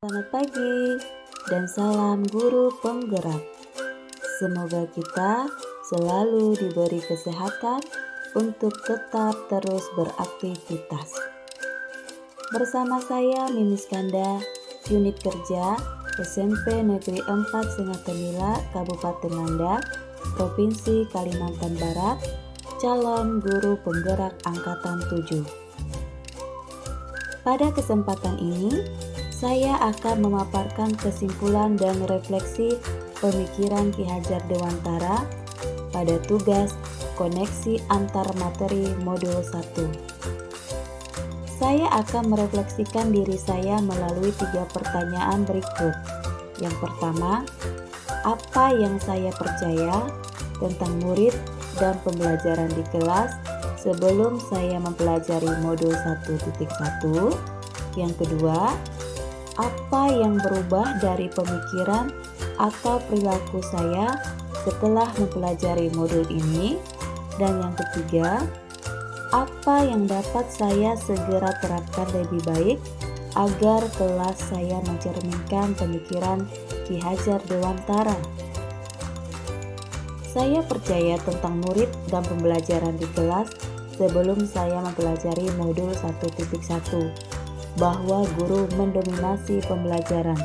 Selamat pagi dan salam guru penggerak. Semoga kita selalu diberi kesehatan untuk tetap terus beraktivitas. Bersama saya Mimis Kanda, unit kerja SMP Negeri 4 Singatemila, Kabupaten Landak, Provinsi Kalimantan Barat, calon guru penggerak angkatan 7. Pada kesempatan ini, saya akan memaparkan kesimpulan dan refleksi pemikiran Ki Hajar Dewantara pada tugas koneksi antar materi modul 1. Saya akan merefleksikan diri saya melalui 3 pertanyaan berikut. Yang pertama, apa yang saya percaya tentang murid dan pembelajaran di kelas sebelum saya mempelajari modul 1.1? Yang kedua, apa yang berubah dari pemikiran atau perilaku saya setelah mempelajari modul ini? Dan yang ketiga, apa yang dapat saya segera terapkan lebih baik agar kelas saya mencerminkan pemikiran Ki Hajar Dewantara? Saya percaya tentang murid dan pembelajaran di kelas sebelum saya mempelajari modul 1.1 bahwa guru mendominasi pembelajaran.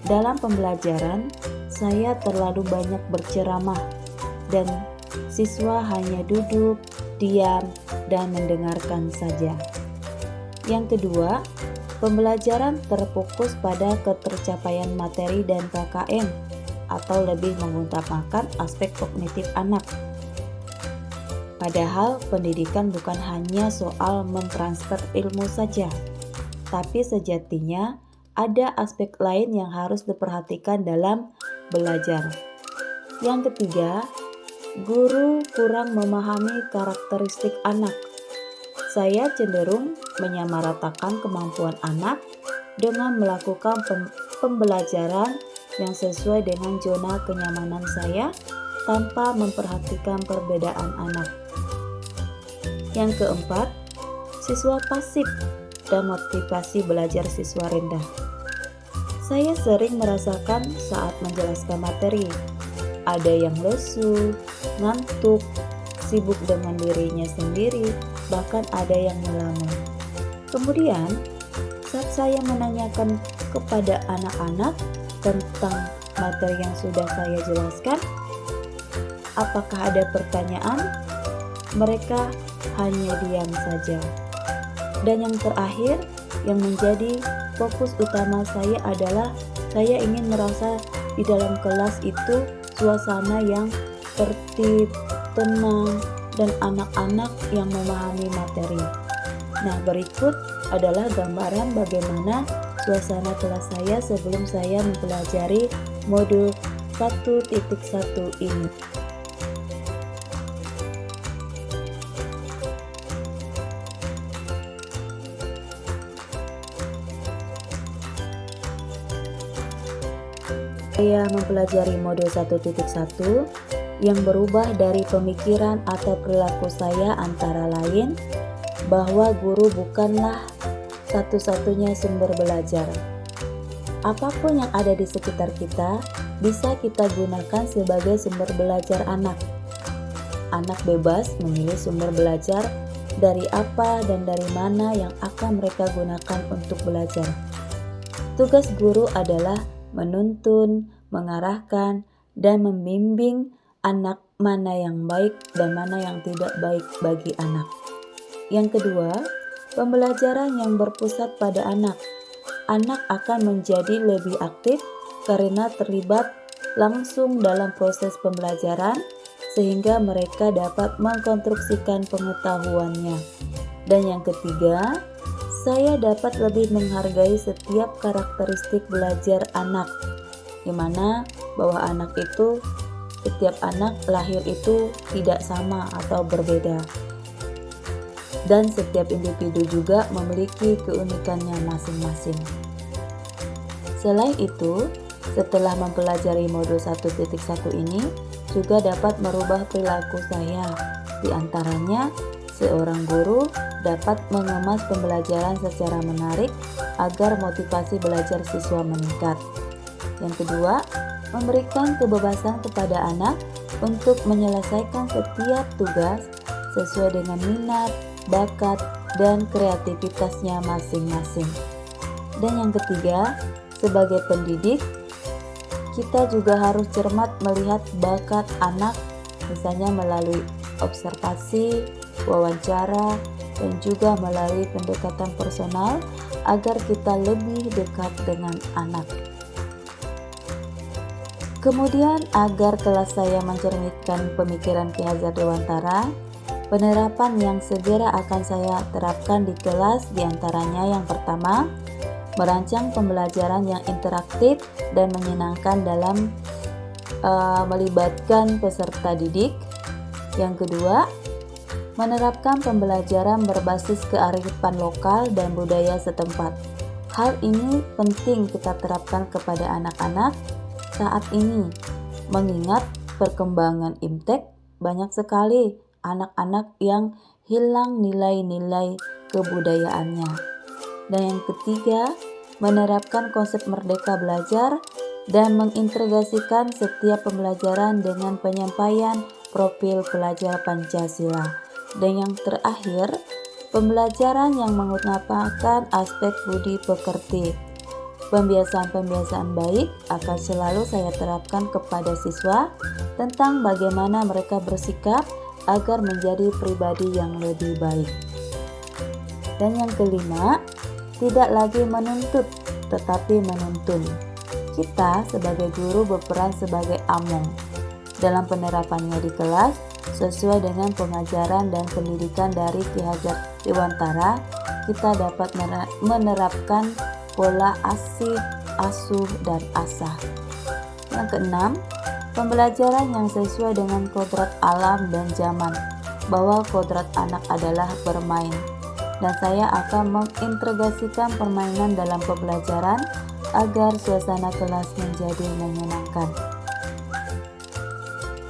Dalam pembelajaran, saya terlalu banyak berceramah dan siswa hanya duduk, diam, dan mendengarkan saja. Yang kedua, pembelajaran terfokus pada ketercapaian materi dan KKM atau lebih mengutamakan aspek kognitif anak. Padahal pendidikan bukan hanya soal mentransfer ilmu saja, tapi sejatinya ada aspek lain yang harus diperhatikan dalam belajar. Yang ketiga, guru kurang memahami karakteristik anak. Saya cenderung menyamaratakan kemampuan anak dengan melakukan pembelajaran yang sesuai dengan zona kenyamanan saya tanpa memperhatikan perbedaan anak. Yang keempat, siswa pasif dan motivasi belajar siswa rendah. Saya sering merasakan saat menjelaskan materi, ada yang lesu, ngantuk, sibuk dengan dirinya sendiri, bahkan ada yang melamun. Kemudian, saat saya menanyakan kepada anak-anak tentang materi yang sudah saya jelaskan, apakah ada pertanyaan? Mereka hanya diam saja. Dan yang terakhir, yang menjadi fokus utama saya adalah saya ingin merasa di dalam kelas itu suasana yang tertib, tenang, dan anak-anak yang memahami materi. Nah, berikut adalah gambaran bagaimana suasana kelas saya sebelum saya mempelajari modul 1.1 ini. Saya mempelajari modul 1.1 yang berubah dari pemikiran atau perilaku saya antara lain bahwa guru bukanlah satu-satunya sumber belajar. Apapun yang ada di sekitar kita bisa kita gunakan sebagai sumber belajar anak. Anak bebas memilih sumber belajar dari apa dan dari mana yang akan mereka gunakan untuk belajar. Tugas guru adalah menuntun, mengarahkan, dan membimbing anak mana yang baik dan mana yang tidak baik bagi anak. Yang kedua, pembelajaran yang berpusat pada anak. Anak akan menjadi lebih aktif karena terlibat langsung dalam proses pembelajaran sehingga mereka dapat mengkonstruksikan pengetahuannya. Dan yang ketiga, saya dapat lebih menghargai setiap karakteristik belajar anak, di mana bahwa anak itu, setiap anak lahir itu tidak sama atau berbeda. Dan setiap individu juga memiliki keunikannya masing-masing. Selain itu, setelah mempelajari modul 1.1 ini, juga dapat merubah perilaku saya. Di antaranya, seorang guru dapat mengemas pembelajaran secara menarik agar motivasi belajar siswa meningkat. Yang kedua, memberikan kebebasan kepada anak untuk menyelesaikan setiap tugas sesuai dengan minat, bakat, dan kreativitasnya masing-masing. Dan yang ketiga, sebagai pendidik, kita juga harus cermat melihat bakat anak, misalnya melalui observasi, wawancara, dan juga melalui pendekatan personal agar kita lebih dekat dengan anak. Kemudian, agar kelas saya mencerminkan pemikiran Ki Hajar Dewantara, penerapan yang segera akan saya terapkan di kelas diantaranya yang pertama, merancang pembelajaran yang interaktif dan menyenangkan dalam melibatkan peserta didik. Yang kedua, menerapkan pembelajaran berbasis kearifan lokal dan budaya setempat. Hal ini penting kita terapkan kepada anak-anak saat ini, mengingat perkembangan IMTEK banyak sekali anak-anak yang hilang nilai-nilai kebudayaannya. Dan yang ketiga, menerapkan konsep merdeka belajar dan mengintegrasikan setiap pembelajaran dengan penyampaian profil pelajar Pancasila. Dan yang terakhir, pembelajaran yang mengutamakan aspek budi pekerti. Pembiasaan-pembiasaan baik akan selalu saya terapkan kepada siswa tentang bagaimana mereka bersikap agar menjadi pribadi yang lebih baik. Dan yang kelima, tidak lagi menuntut tetapi menuntun. Kita sebagai guru berperan sebagai among dalam penerapannya di kelas sesuai dengan pengajaran dan pendidikan dari Ki Hajar Dewantara. Kita dapat menerapkan pola asih, asuh, dan asah. Yang keenam, pembelajaran yang sesuai dengan kodrat alam dan zaman, bahwa kodrat anak adalah bermain, dan saya akan mengintegrasikan permainan dalam pembelajaran agar suasana kelas menjadi menyenangkan.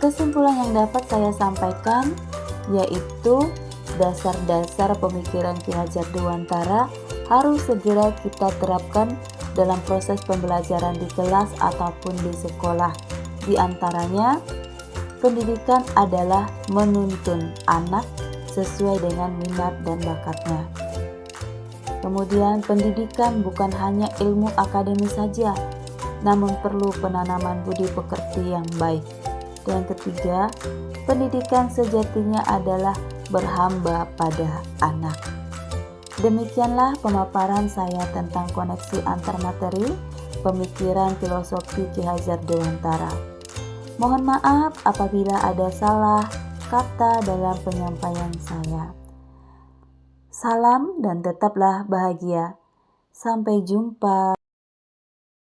Kesimpulan yang dapat saya sampaikan yaitu dasar-dasar pemikiran Ki Hajar Dewantara harus segera kita terapkan dalam proses pembelajaran di kelas ataupun di sekolah. Di antaranya, pendidikan adalah menuntun anak sesuai dengan minat dan bakatnya. Kemudian, pendidikan bukan hanya ilmu akademis saja, namun perlu penanaman budi pekerti yang baik. Dan ketiga, pendidikan sejatinya adalah berhamba pada anak. Demikianlah pemaparan saya tentang koneksi antar materi, pemikiran filosofi Ki Hajar Dewantara. Mohon maaf apabila ada salah kata dalam penyampaian saya. Salam dan tetaplah bahagia. Sampai jumpa.